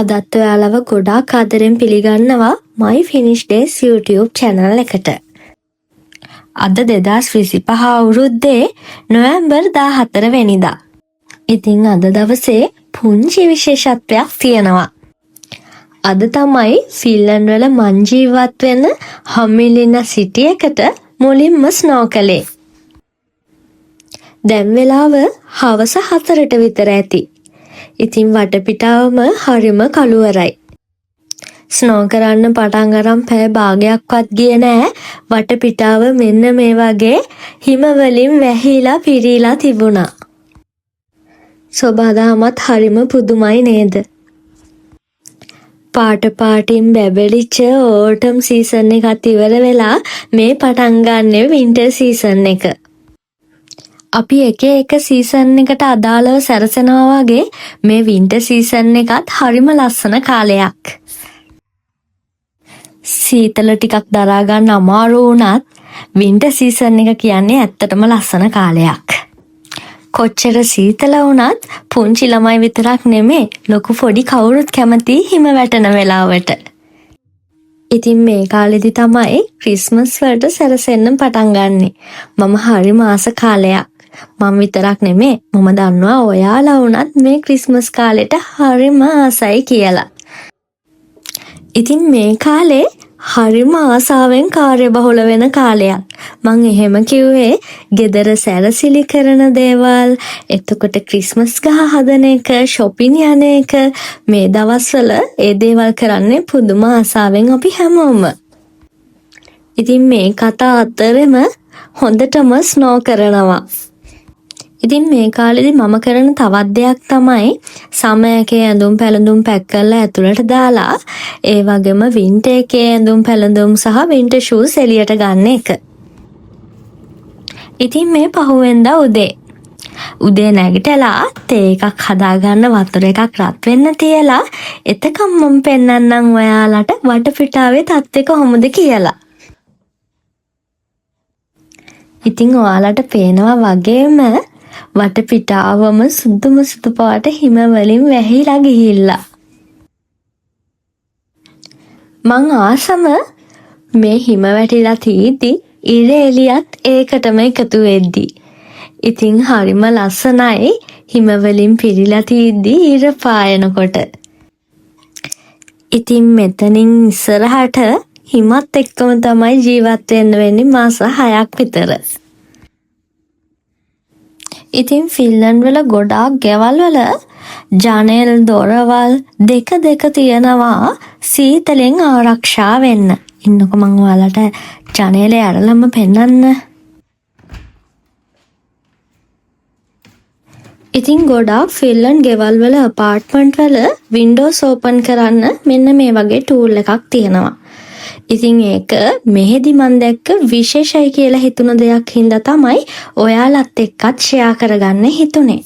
අදත් ඔයාලව ගොඩාක් ආදරෙන් පිළිගන්නවා My Finish Days YouTube channel එකට. අද 2025 අවුරුද්දේ නොවැම්බර් 14 වෙනිදා. ඉතින් අද දවසේ පුංචි විශේෂත්වයක් තියෙනවා. අද තමයි ෆින්ලන්ඩ් වල මං ජීවත් වෙන හමිලින සිටි එකට මුලින්ම ස්නෝ කළේ. දැන් වෙලාව හවස 4ට විතර ඇති. ඉතින් වටපිටාවම හරිම කළුවරයි. ස්නෝ කරන්න පටන් අරන් පැය භාගයක්වත් ගියේ නෑ. වටපිටාව මෙන්න මේ වගේ හිම වලින් වැහිලා පිරීලා තිබුණා. සෝබාදාමත් හරිම පුදුමයි නේද? පාටින් බැබලිච්ච ඕටම් සීසන් එකත් ඉවර වෙලා මේ පටන් ගන්න වින්ටර් සීසන් එක. අපි එක සීසන් එකට අදාළව සැරසෙනවා වගේ මේ වින්ටර් සීසන් එකත් හරිම ලස්සන කාලයක්. සීතල ටිකක් දරා ගන්න අමාරු වුණත් වින්ටර් සීසන් එක කියන්නේ ඇත්තටම ලස්සන කාලයක්. කොච්චර සීතල වුණත් පුංචි ළමයි විතරක් නෙමේ ලොකු පොඩි කවුරුත් කැමති හිම වැටෙන වෙලාවට. ඉතින් මේ කාලෙදි තමයි ක්‍රිස්මස් වලට සැරසෙන්න පටන් ගන්නෙ. මම හරිම ආස කාලයක්. මම විතරක් නෙමේ මම දන්නවා ඔයාලා වුණත් මේ ක්‍රිස්මස් කාලෙට හරිම ආසයි කියලා. ඉතින් මේ කාලේ හරිම ආසාවෙන් කාර්යබහුල වෙන කාලයක්. මං එහෙම කිව්වේ ගෙදර සැරසිලි කරන දේවල්, එතකොට ක්‍රිස්මස් ගහ හදන එක, shopping යන එක, මේ දවස්වල ඒ දේවල් කරන්නේ පුදුම ආසාවෙන් අපි හැමෝම. ඉතින් මේ කතා අතරෙම හොඳටම ස්නෝ කරනවා. ඉතින් මේ කාලෙදි මම කරන තවත් දෙයක් තමයි සමයකේ ඇඳුම් පැළඳුම් පැක් කරලා ඇතුළට දාලා ඒ වගේම වින්ටර් එකේ ඇඳුම් පැළඳුම් සහ වින්ටර් ෂූස් එළියට ගන්න එක. ඉතින් මේ පහුවෙන්දා උදේ නැගිටලා තේ එකක් හදාගන්න වතුර එකක් රත් වෙන්න තියලා එතකම් මම පෙන්නන්නම් ඔයාලට වටපිටාවේ තත්ත්වය කොහොමද කියලා. ඉතින් ඔයාලට පේනවා වගේම වටපිටාවම සුදු පාට හිම වලින් වැහිලා ගිහිල්ලා. මං ආසම මේ හිම වැටිලා තියෙද්දි ඉර එළියත් ඒකටම එකතු වෙද්දි. ඉතින් හරිම ලස්සනයි හිම වලින් පිරීලා තියෙද්දි ඉර පායනකොට. ඉතින් මෙතනින් ඉස්සරහට හිමත් එක්කම තමයි ජීවත් වෙන්න වෙන්නේ මාස 6ක් විතර. ඉතින් ෆින්ලන්ඩ් වල ගොඩාක් ගෙවල් වල ජනෙල් දොරවල් දෙක තියෙනවා සීතලෙන් ආරක්ෂා වෙන්න. ඉන්නකො මං ඔයාලට ජනේලේ ඇරලම පෙන්නන්න. ඉතින් ගොඩාක් ෆින්ලන්ඩ් ගෙවල් වල අපාර්ට්මන්ට් වල වින්ඩෝස් ඕපන් කරන්න මෙන්න මේ වගේ ටූල් එකක් තියෙනවා. ඉතින් ඒක මෙහෙදි මන් දැක්ක විශේෂයි කියලා හිතුන දෙයක් හින්දා තමයි ඔයාලත් එක්කත් ෂෙයා කරගන්න හිතුනේ.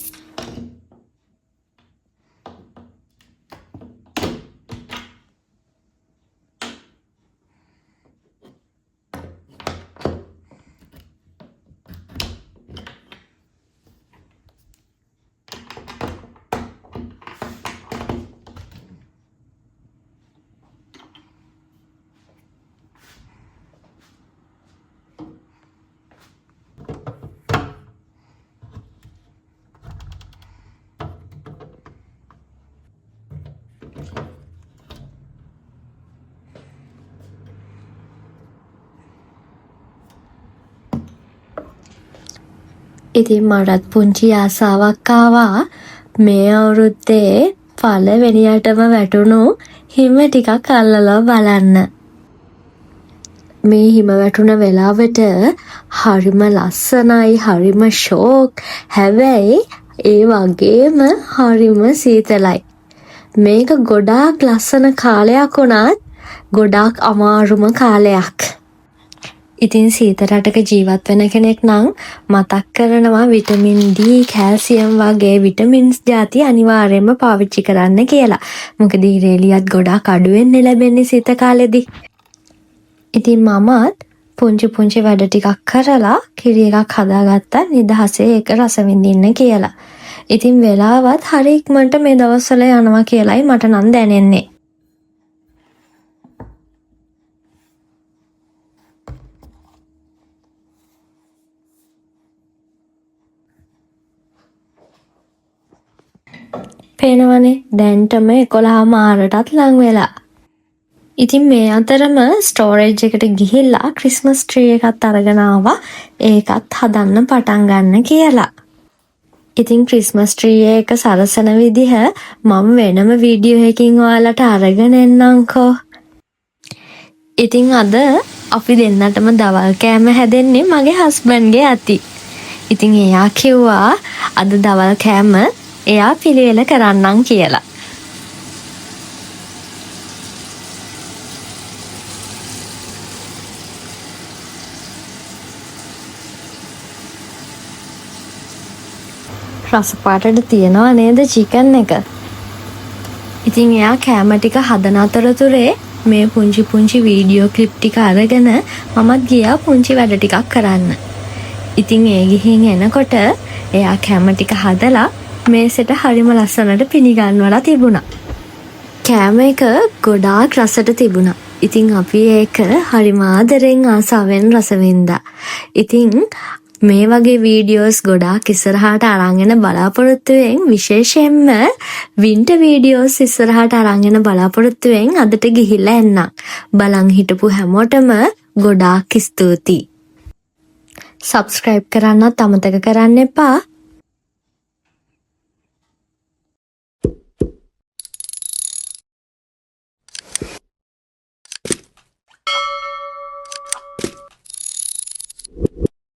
ඉතින් මටත් පුංචි ආසාවක් ආවා මේ අවුරුද්දේ පළවෙනියටම වැටුණු හිම ටිකක් අල්ලලා බලන්න. මේ හිම වැටුණ වෙලාවට හරිම ලස්සනයි, හරිම ෂෝක්. හැබැයි ඒ වගේම හරිම සීතලයි. මේක ගොඩාක් ලස්සන කාලයක් වුණත් ගොඩාක් අමාරුම කාලයක්. ඉතින් සීත රටක ජීවත් වෙන කෙනෙක් නම් මතක් කරනවා විටමින් D, කැල්සියම් වගේ විටමින්ස් ಜಾති අනිවාර්යයෙන්ම පාවිච්චි කරන්න කියලා. මොකද ඉරේලියත් ගොඩාක් අඩුවෙන් ලැබෙන්නේ සීත කාලෙදි. ඉතින් මමත් පුංචි වැඩ ටිකක් කරලා කිරි එකක් හදාගත්තා නිදහසේ ඒක රස විඳින්න කියලා. ඉතින් වෙලාවත් හරි ඉක්මනට මේ දවස්වල යනවා කියලායි මට නම් දැනෙන්නේ. පේනවනේ දැන්ටම 11 මාරටත් ලං වෙලා. ඉතින් මේ අතරම ස්ටෝරේජ් එකට ගිහිල්ලා ක්‍රිස්මස් ට්‍රී එකත් අරගෙන ආවා. ඒකත් හදන්න පටන් ගන්න කියලා. ඉතින් ක්‍රිස්මස් ට්‍රී එක සරසන විදිහ මම වෙනම වීඩියෝ එකකින් ඔයාලට අරගෙන එන්නම්කෝ. ඉතින් අද අපි දෙන්නටම දවල් කෑම හැදෙන්නේ මගේ හස්බන්ඩ්ගේ අති. ඉතින් එයා කිව්වා අද දවල් කෑම එයා පිළිවෙල කරන්නම් කියලා. රස පාටට තියනවා නේද චිකන් එක. ඉතින් එයා කෑම ටික හදන අතරතුරේ මේ පුංචි වීඩියෝ ක්ලිප් ටික අරගෙන මමත් ගියා පුංචි වැඩ ටිකක් කරන්න. ඉතින් ඒ ගිහින් එනකොට එයා කෑම ටික හදලා මේසෙට හරිම ලස්සනට පිනිගන්වලා තිබුණා. කෑම එක ගොඩාක් රසට තිබුණා. ඉතින් අපි ඒක හරිම ආදරෙන් ආසාවෙන් රස වින්දා. ඉතින් මේ වගේ වීඩියෝස් ගොඩාක් ඉස්සරහට අරන් එන බලාපොරොත්තුවෙන් විශේෂයෙන්ම වින්ටර් වීඩියෝස් ඉස්සරහට අරන් එන බලාපොරොත්තුවෙන් අදට ගිහිල්ලා එන්නම්. බලන් හිටපු හැමෝටම ගොඩාක් ස්තුතියි. සබ්ස්ක්‍රයිබ් කරන්නත් අමතක කරන්න එපා.